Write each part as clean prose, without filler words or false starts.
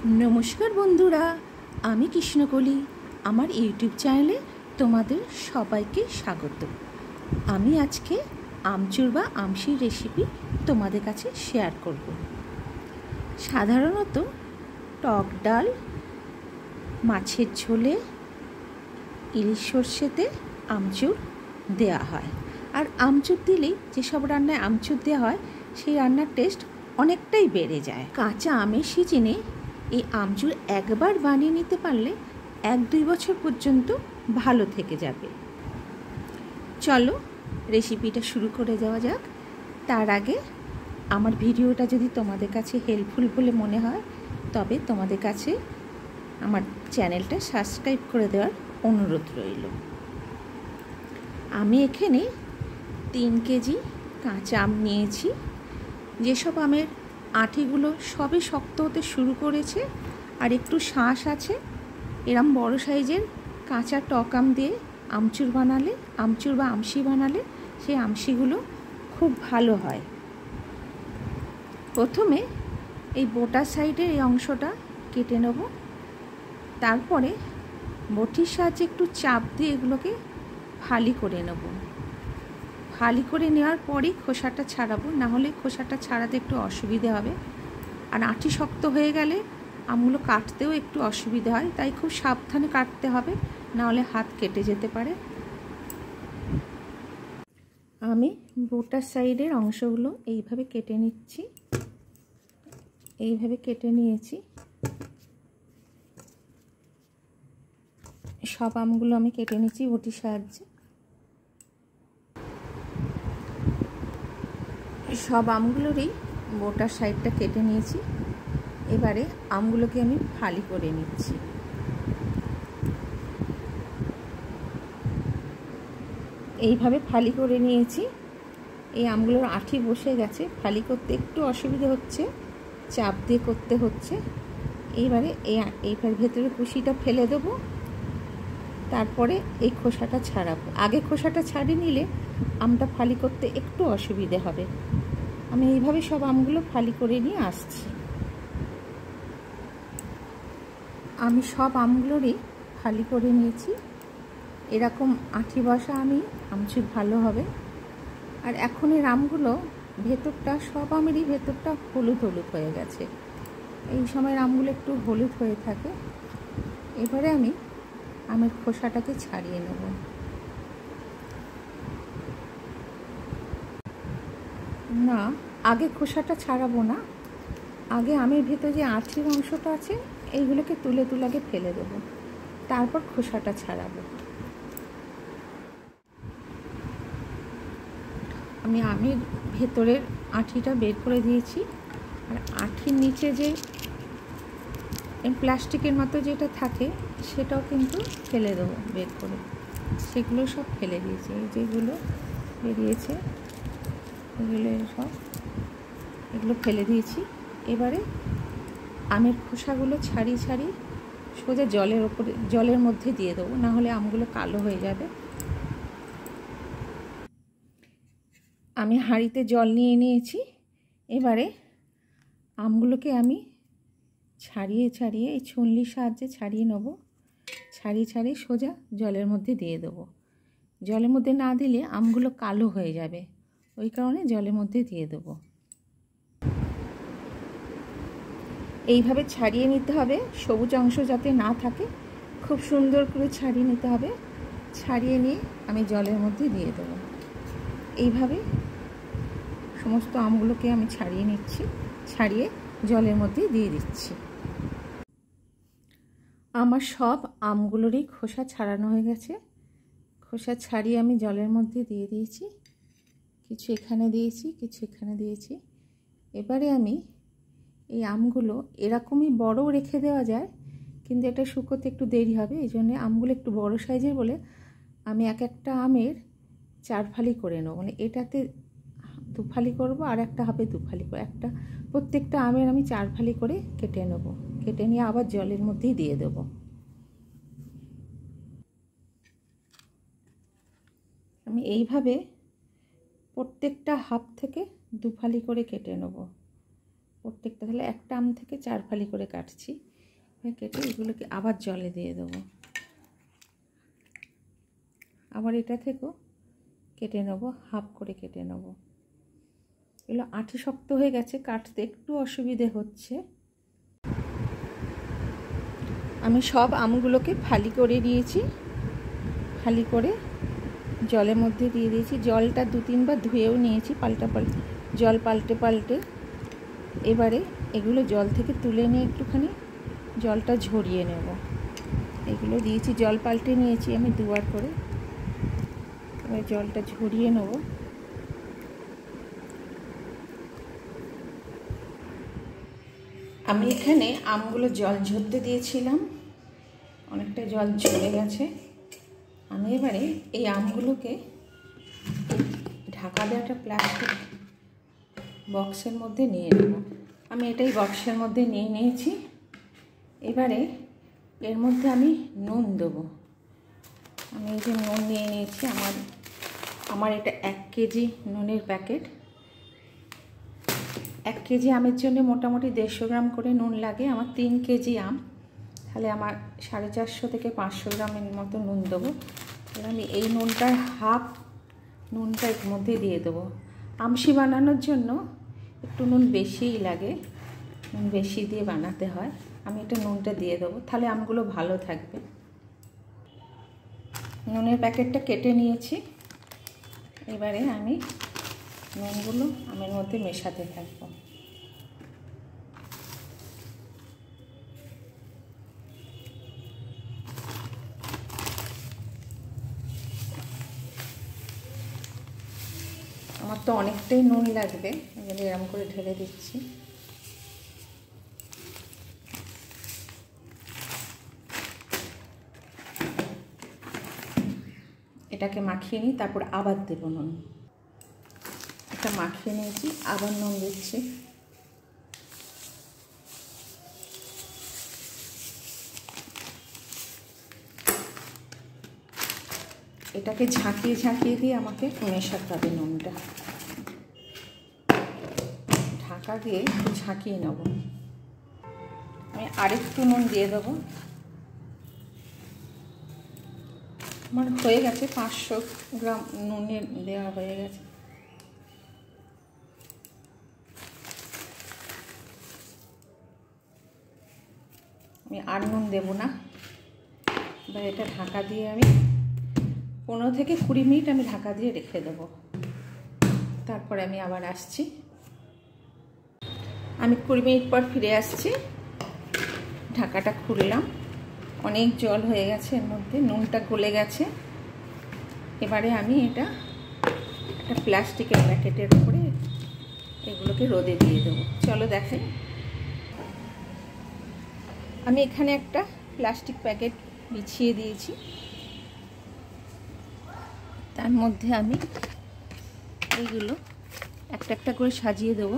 নমস্কার বন্ধুরা, আমি কৃষ্ণকলি। আমার ইউটিউব চ্যানেলে তোমাদের সবাইকে স্বাগত। আমি আজকে আমচুর বা আমশির রেসিপি তোমাদের কাছে শেয়ার করব। সাধারণত টক ডাল, মাছের ঝোলে, ইলিশ সর্ষেতে আমচুর দেওয়া হয়। আর আমচুর দিলেই যেসব রান্নায় আমচুর দেওয়া হয় সেই রান্নার টেস্ট অনেকটাই বেড়ে যায়। কাঁচা আমের সিজনে এই আমচুর একবার বানিয়ে নিতে পারলে 1-2 বছর পর্যন্ত ভালো থেকে যাবে। চলো রেসিপিটা শুরু করে যাওয়া যাক। তার আগে আমার ভিডিওটা যদি তোমাদের কাছে হেল্পফুল বলে মনে হয় তবে তোমাদের কাছে আমার চ্যানেলটা সাবস্ক্রাইব করে দেওয়ার অনুরোধ রইল। আমি এখানে 3 কেজি কাঁচা আম নিয়েছি। যেসব আমের আঁটিগুলো সবে শক্ত হতে শুরু করেছে আর একটু শাঁস আছে, এরম বড় সাইজের কাঁচা টক আম দিয়ে আমচুর বানালে, আমচুর বা আমশি বানালে সেই আমশিগুলো খুব ভালো হয়। প্রথমে এই বোটা সাইডের এই অংশটা কেটে নেব। তারপরে বটির সাহায্যে একটু চাপ দিয়ে এগুলোকে ফালি করে নেব। ফালি করে নেওয়ার পরেই খোসাটা ছাড়াবো, নাহলে খোসাটা ছাড়াতে একটু অসুবিধে হবে। আর আঁটি শক্ত হয়ে গেলে আমগুলো কাটতেও একটু অসুবিধা হয়, তাই খুব সাবধানে কাটতে হবে, নাহলে হাত কেটে যেতে পারে। আমি বোটার সাইডের অংশগুলো এইভাবে কেটে নিচ্ছি। এইভাবে কেটে নিয়েছি। সব আমগুলো আমি কেটে নিচ্ছি বটির সাহায্যে। সব আমগুলোরই বোটার সাইডটা কেটে নিয়েছি। এবারে আমগুলোকে আমি ফালি করে নিচ্ছি। এইভাবে ফালি করে নিয়েছি। এই আমগুলোর আঁটি বসে গেছে, ফালি করতে একটু অসুবিধা হচ্ছে, চাপ দিয়ে করতে হচ্ছে। এইবারে এইবার ভেতরে কুশিটা ফেলে দেবো, তারপরে এই খোসাটা ছাড়াবো। আগে খোসাটা ছাড়িয়ে নিলে আমটা ফালি করতে একটু অসুবিধে হবে। আমি এইভাবে সব আমগুলো ফালি করে নিয়ে আসছি। আমি সব আমগুলোরই ফালি করে নিয়েছি। এরকম আঁটি বসা আমচুর ভালো হবে। আর এখন এর আমগুলো ভেতরটা, সব আমেরই ভেতরটা হলুদ হলুদ হয়ে গেছে। এই সময়ের আমগুলো একটু হলুদ হয়ে থাকে। এবারে আমি আমের খোসাটাকে ছাড়িয়ে নেব। না, আগে খোসাটা ছাড়াবো না। আগে আমের ভেতর যে আঁটির অংশটা আছে এইগুলোকে তুলে তুলে আগে ফেলে দেবো, তারপর খোসাটা ছাড়াবো। আমি আমের ভেতরের আঁটিটা বের করে দিয়েছি। আর আঁটির নিচে যে প্লাস্টিকের মতো যেটা থাকে সেটাও কিন্তু ফেলে দেবো বের করে। সেগুলো সব ফেলে দিয়েছি। এই যেগুলো বেরিয়েছে এগুলো ফেলে দিয়েছি। এবারে আমের খোসাগুলো ছাড়িয়ে ছাড়িয়ে সোজা জলের মধ্যে দিয়ে দেবো, না হলে আমগুলো কালো হয়ে যাবে। আমি হাঁড়িতে জল নিয়ে নিয়েছি। এবারে আমগুলোকে আমি ছাড়িয়ে ছাড়িয়ে এই ছুনলির সাহায্যে ছাড়িয়ে নেব। ছাড়িয়ে ছাড়িয়ে সোজা জলের মধ্যে দিয়ে দেবো। জলের মধ্যে না দিলে আমগুলো কালো হয়ে যাবে, ওই কারণে জলের মধ্যে দিয়ে দেবো। এইভাবে ছাড়িয়ে নিতে হবে, সবুজ অংশ যাতে না থাকে খুব সুন্দর করে ছাড়িয়ে নিতে হবে। ছাড়িয়ে নিয়ে আমি জলের মধ্যে দিয়ে দেবো। এইভাবে সমস্ত আমগুলোকে আমি ছাড়িয়ে নিচ্ছি, ছাড়িয়ে জলের মধ্যে দিয়ে দিচ্ছি। আমার সব আমগুলোরই খোসা ছাড়ানো হয়ে গেছে। খোসা ছাড়িয়ে আমি জলের মধ্যে দিয়ে দিয়েছি। কিছু এখানে দিয়েছি, কিছু এখানে দিয়েছি। এবারে আমি এই আমগুলো এরকমই বড়ও রেখে দেওয়া যায়, কিন্তু এটা শুকোতে একটু দেরি হবে। এই জন্যে আমগুলো একটু বড় সাইজের বলে আমি এক একটা আমের 4 ফালি করে নেব। মানে এটাতে 2 ফালি করবো, আর একটা হবে 2 ফালি করে। প্রত্যেকটা আমের আমি 4 ফালি করে কেটে নেব। কেটে নিয়ে আবার জলের মধ্যেই দিয়ে দেবো। আমি এইভাবে প্রত্যেকটা হাফ থেকে 2 ফালি করে কেটে নেব। প্রত্যেকটা, তাহলে একটা আম থেকে 4 ফালি করে কাটছি। কেটে এগুলোকে আবার জলে দিয়ে দেবো। আবার এটা থেকেও কেটে নেবো, হাফ করে কেটে নেবো। এগুলো আঁটি শক্ত হয়ে গেছে, কাটতে একটু অসুবিধে হচ্ছে। আমি সব আমগুলোকে ফালি করে নিয়েছি, ফালি করে জলের মধ্যে দিয়ে দিয়েছি। জলটা 2-3 বার ধুয়েও নিয়েছি, জল পাল্টে পাল্টে। এবারে এগুলো জল থেকে তুলে নিয়ে একটুখানি জলটা ঝরিয়ে নেব। এগুলো দিয়েছি, জল পাল্টে নিয়েছি আমি 2 বার করে। এবার জলটা ঝরিয়ে নেব। আমি এখানে আমগুলো জল ঝরতে দিয়েছিলাম, অনেকটা জল ঝরে গেছে। আমি এবারে এই আমগুলোকে ঢাকা দেওয়া একটা প্লাস্টিক বক্সের মধ্যে নিয়ে নেব। আমি এটাই বক্সের মধ্যে নিয়ে নিয়েছি। এবারে এর মধ্যে আমি নুন দেবো। আমি এই যে নুন নিয়ে নিয়েছি, আমার এটা 1 কেজি নুনের প্যাকেট। 1 কেজি আমের জন্য মোটামুটি 150 গ্রাম করে নুন লাগে। আমার 3 কেজি আম, তাহলে আমার 450 থেকে 500 গ্রামের মতো নুন দেবো। এবার আমি এই নুনটার হাফ নুনটা এর মধ্যে দিয়ে দেবো। আমশি বানানোর জন্য একটু নুন বেশিই লাগে, নুন বেশি দিয়ে বানাতে হয়। আমি এটা নুনটা দিয়ে দেবো, তাহলে আমগুলো ভালো থাকবে। নুনের প্যাকেটটা কেটে নিয়েছি। এবারে আমি নুনগুলো আমের মধ্যে মেশাতে থাকবো। আমার তো অনেকটাই নুন লাগবে, এরকম করে ঢেলে দিচ্ছি। এটাকে মাখিয়ে নিই, তারপর আবার দেবো নুন। এটা মাখিয়ে নিয়েছি, আবার নুন দিচ্ছি। এটাকে ঝাঁকিয়ে ঝাঁকিয়ে দিয়ে আমাকে মেশাতে হবে নুনটা। ঢাকা দিয়ে একটু ঝাঁকিয়ে নেব। আমি আরেকটু নুন দিয়ে দেবো। আমার হয়ে গেছে, 500 গ্রাম নুনের দেওয়া হয়ে গেছে। আমি আর নুন দেবো না। এবার এটা ঢাকা দিয়ে আমি 15 থেকে 20 মিনিট আমি ঢাকা দিয়ে রেখে দেবো। তারপরে আমি আবার আসছি। আমি 20 মিনিট পর ফিরে আসছি। ঢাকাটা খুললাম, অনেক জল হয়ে গেছে এর মধ্যে, নুনটা গলে গেছে। এবারে আমি এটা একটা প্লাস্টিকের প্যাকেটের উপরে এগুলোকে রোদে দিয়ে দেবো। চলো দেখেন। আমি এখানে একটা প্লাস্টিক প্যাকেট বিছিয়ে দিয়েছি, তার মধ্যে আমি এইগুলো একটা একটা করে সাজিয়ে দেবো।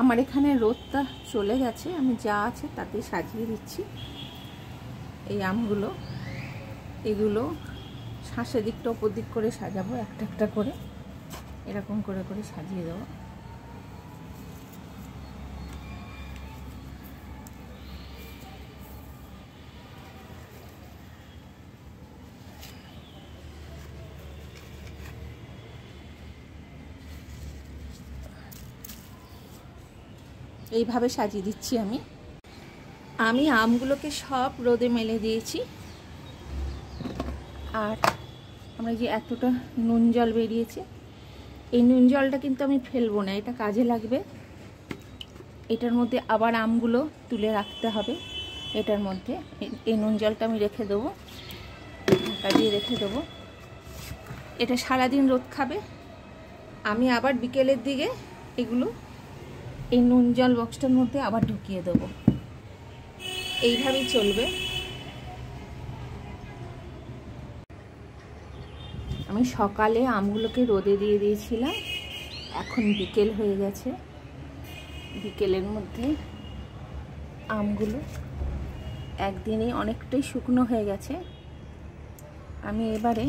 আমার এখানে রোদটা চলে গেছে, আমি যা আছে তাতে সাজিয়ে দিচ্ছি। এই আমগুলো এগুলো শ্বাসের দিকটা ওপর দিক করে সাজাবো, একটা একটা করে এরকম করে করে সাজিয়ে দেবো। এইভাবে সাজিয়ে দিচ্ছি আমি আমগুলোকে সব রোদে মেলে দিয়েছি। আর আমরা যে এতটা নুন জল বেরিয়েছে, এই নুন জলটা কিন্তু আমি ফেলবো না, এটা কাজে লাগবে। এটার মধ্যে আবার আমগুলো তুলে রাখতে হবে। এটার মধ্যে এই নুন জলটা আমি রেখে দেবো, ঢাকা দিয়ে রেখে দেবো। এটা সারাদিন রোদ খাবে। আমি আবার বিকেলের দিকে এগুলো এই নুন জল বক্সটার মধ্যে আবার ঢুকিয়ে দেবো। এইভাবেই চলবে। আমি সকালে আমগুলোকে রোদে দিয়ে দিয়েছিলাম, এখন বিকেল হয়ে গেছে। বিকেলের মধ্যে আমগুলো একদিনে অনেকটাই শুকনো হয়ে গেছে। আমি এবারে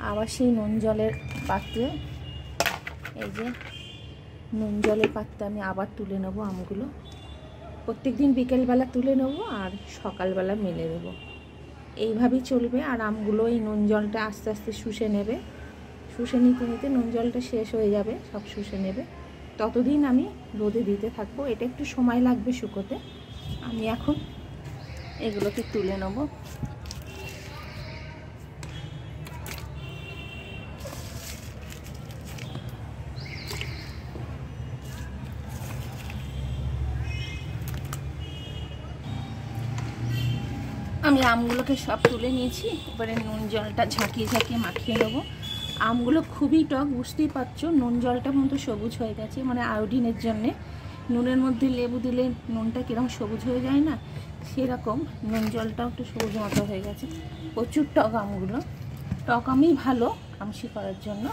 আবার সেই নুন জলের পাত্রে, এই যে নুন জলের পাত্রে আমি আবার তুলে নেব আমগুলো। প্রত্যেক দিন বিকেলবেলা তুলে নেবো আর সকালবেলা মেলে দেবো। এইভাবেই চলবে। আর আমগুলো এই নুন জলটা আস্তে আস্তে শুষে নেবে, শুষে নিতে নিতে নুন জলটা শেষ হয়ে যাবে, সব শুষে নেবে। ততদিন আমি রোদে দিতে থাকবো। এটা একটু সময় লাগবে শুকোতে। আমি এখন এগুলোকে তুলে নেব। আমি আমগুলোকে সব তুলে নিয়েছি। এবারে নুন জলটা ঝাঁকিয়ে ঝাঁকিয়ে মাখিয়ে নেবো। আমগুলো খুবই টক, বুঝতেই পারছো। নুন জলটা মতো সবুজ হয়ে গেছে, মানে আয়োডিনের জন্যে। নুনের মধ্যে লেবু দিলে নুনটা কীরকম সবুজ হয়ে যায় না, সেরকম নুন জলটাও একটু সবুজ মতো হয়ে গেছে। প্রচুর টক আমগুলো। টক আমই ভালো আমশি করার জন্য।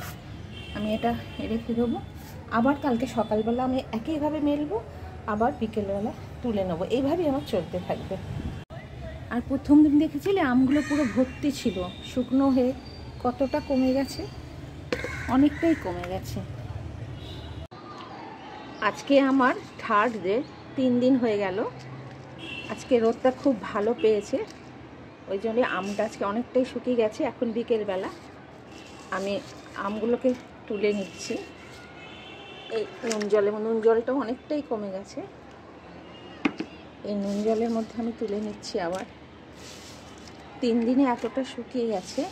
আমি এটা রেখে দেবো। আবার কালকে সকালবেলা আমি একইভাবে মেলবো, আবার বিকেলবেলা তুলে নেবো। এইভাবেই আমার চলতে থাকবে। আর প্রথম দিন দেখেছিলে আমগুলো পুরো ভর্তি ছিল, শুকনো হয়ে কতটা কমে গেছে, অনেকটাই কমে গেছে। আজকে আমার থার্ড ডে, 3 দিন হয়ে গেল। আজকে রোদটা খুব ভালো পেয়েছে, ওই জন্য আমটা আজকে অনেকটাই শুকিয়ে গেছে। এখন বিকেলবেলা আমি আমগুলোকে তুলে নিচ্ছি। এই নুন জলটাও অনেকটাই কমে গেছে। এই নুন জলের মধ্যে আমি তুলে নিচ্ছি। আবার 3 দিনে এতটা শুকিয়ে গেছে।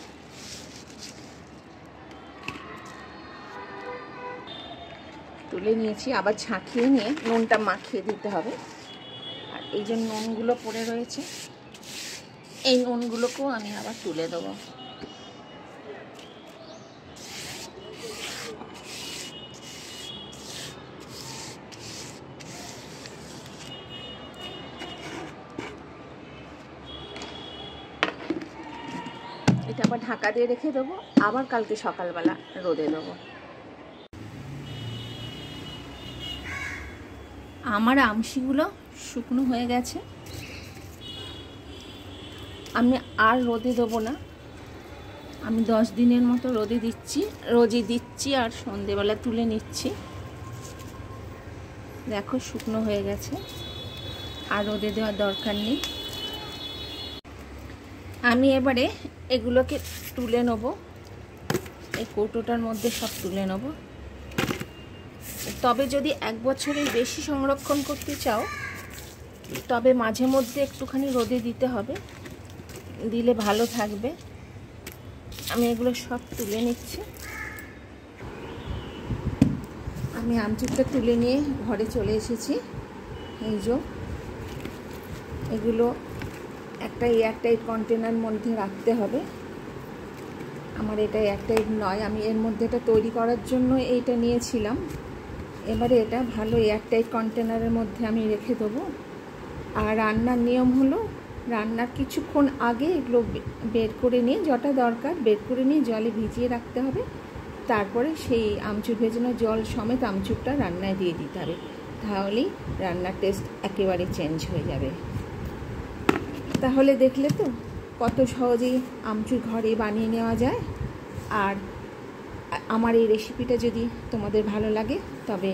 তুলে নিয়েছি, আবার ঝাঁকিয়ে নিয়ে নুনটা মাখিয়ে দিতে হবে। আর এই যে নুনগুলো পড়ে রয়েছে, এই নুনগুলোকেও আমি আবার তুলে দেবো। এটা আবার ঢাকা দিয়ে রেখে দেবো, আবার কালকে সকালবেলা রোদে দেবো। আমার আমশিগুলো শুকনো হয়ে গেছে। আমি আর রোদে দেবো না। আমি 10 দিনের মতো রোদে দিচ্ছি, রোজই দিচ্ছি, আর সন্ধেবেলা তুলে নিচ্ছি। দেখো শুকনো হয়ে গেছে, আর রোদে দেওয়ার দরকার নেই। আমি এবারে এগুলোকে তুলে নেব, এই কৌটোটার মধ্যে সব তুলে নেব। তবে যদি 1 বছরের বেশি সংরক্ষণ করতে চাও, তবে মাঝে মধ্যে একটুখানি রোদে দিতে হবে, দিলে ভালো থাকবে। আমি এগুলো সব তুলে নিচ্ছি। আমি আমচুরটা তুলে নিয়ে ঘরে চলে এসেছি। এই যে এগুলো একটা এয়ারটাইট কন্টেনার মধ্যে রাখতে হবে। আমার এটা এয়ারটাইট নয়, আমি এর মধ্যে এটা তৈরি করার জন্য এইটা নিয়েছিলাম। এবারে এটা ভালো এয়ারটাইট কন্টেনারের মধ্যে আমি রেখে দেবো। আর রান্নার নিয়ম হলো, রান্নার কিছুক্ষণ আগে এগুলো বের করে নিয়ে, যটা দরকার বের করে নিয়ে জলে ভিজিয়ে রাখতে হবে। তারপরে সেই আমচুর ভেজানো জল সমেত আমচুরটা রান্নায় দিয়ে দিতে হবে। তাহলেই রান্নার টেস্ট একেবারে চেঞ্জ হয়ে যাবে। তাহলে দেখলে তো কত সহজেই আমচুর ঘরে বানিয়ে নেওয়া যায়। আর আমার এই রেসিপিটা যদি তোমাদের ভালো লাগে, তবে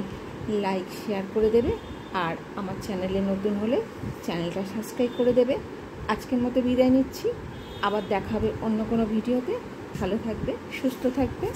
লাইক শেয়ার করে দেবে। আর আমার চ্যানেলে নতুন হলে চ্যানেলটা সাবস্ক্রাইব করে দেবে। আজকের মতো বিদায় নিচ্ছি। আবার দেখা হবে অন্য কোনো ভিডিওতে। ভালো থাকবে, সুস্থ থাকবে।